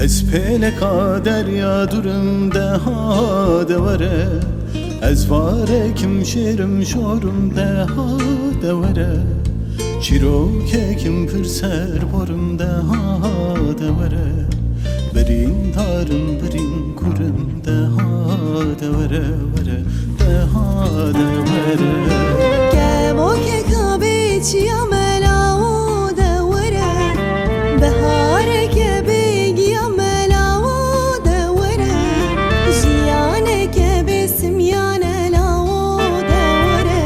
Ez peleka derya durum deha devere, ez varekim şerim şorum deha devere, çirokekim pürser borum deha devere, berin tarım berin kurum deha devere vere, deha devere. Kemo ke kabe çiyamela o devere, behare ke begiyamela o devere, jiyane ke besimyane la o devere,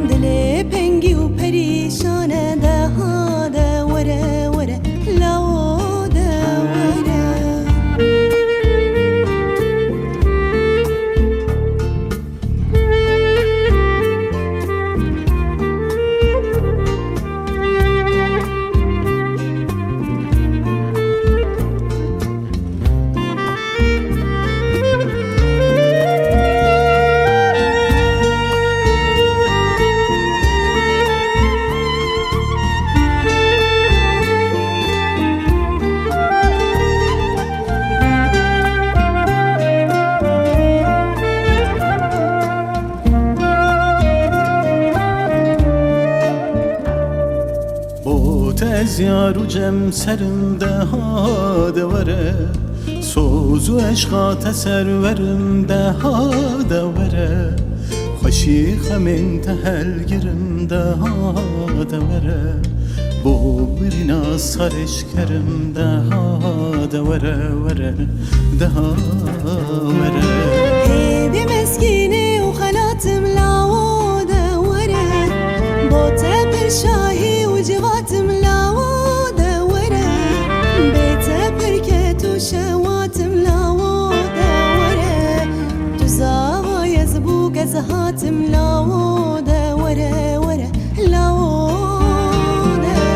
dile pengi u perişane deha devere vere, la o devere. Ez yaru cem serinde ha devere, sozu eşka teserverimde ha devere, Haşi hemen tehel girimde ha devere, bu birina sareşkerimde ha devere vere, deha vere. Hebi meskini u halatım la o devere, bote per şahi u civatım la o devere, bete per ketu şevatım la o devere, tu zavayez bu gezahatım la o devere vere, la o devere.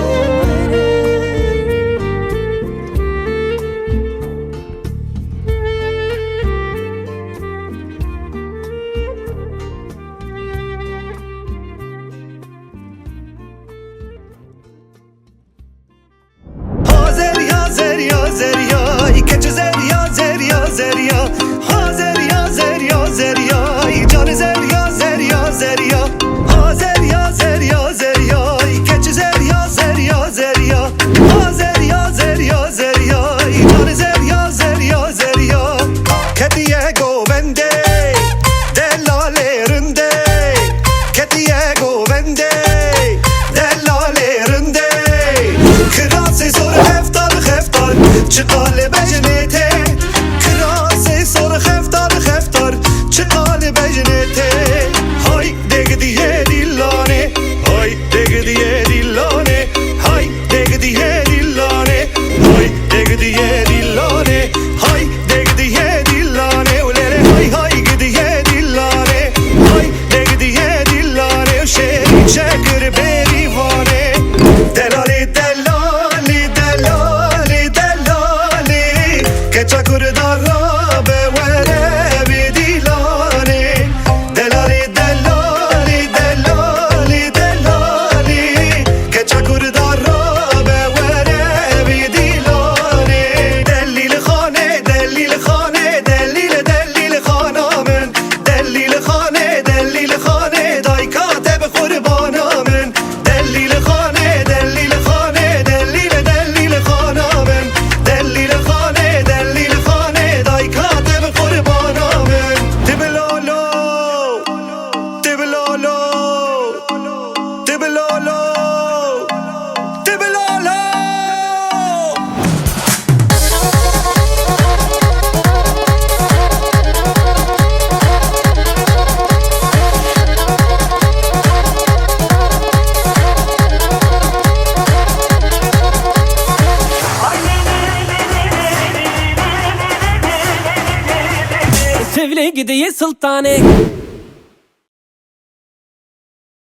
Zerya, keçi zerya, zerya, zerya. Ha zerya, zerya, zerya. Canı zerya, zerya, zerya. Ha zerya, zerya, zerya. Keçi zerya, zerya, zerya. Ha zerya, zerya, zerya. Canı zerya, zerya, zerya. Kediye govende, delalerinde. Kediye govende, delalerinde. Kırası soru heftar, heftar. Çıkal bejnete, krase sor heftar heftar. Çıkal bejnete, hay deg diye dillane, hay deg diye dillane, hay deg diye dillane, hay deg diye dillane, hay deg diye dillane, ulele hay hay gidiye dillane, hay deg diye dillane, şehri çekir berivane, delali delali delali delali. Çakur darra be vere bi dilane, delali delali delali delali. Çakur darra be vere bi dilane, delil khane delil khane delil delil khanamen, delil khane delil khane dayka teb kurbanamın, delil khane delil khane delil delil khanamen, delil khane delil khane dayka teb kurbanamın. Tibilolo tibilolo tibilolo tibilolo. Sevle gidiyor sultanı.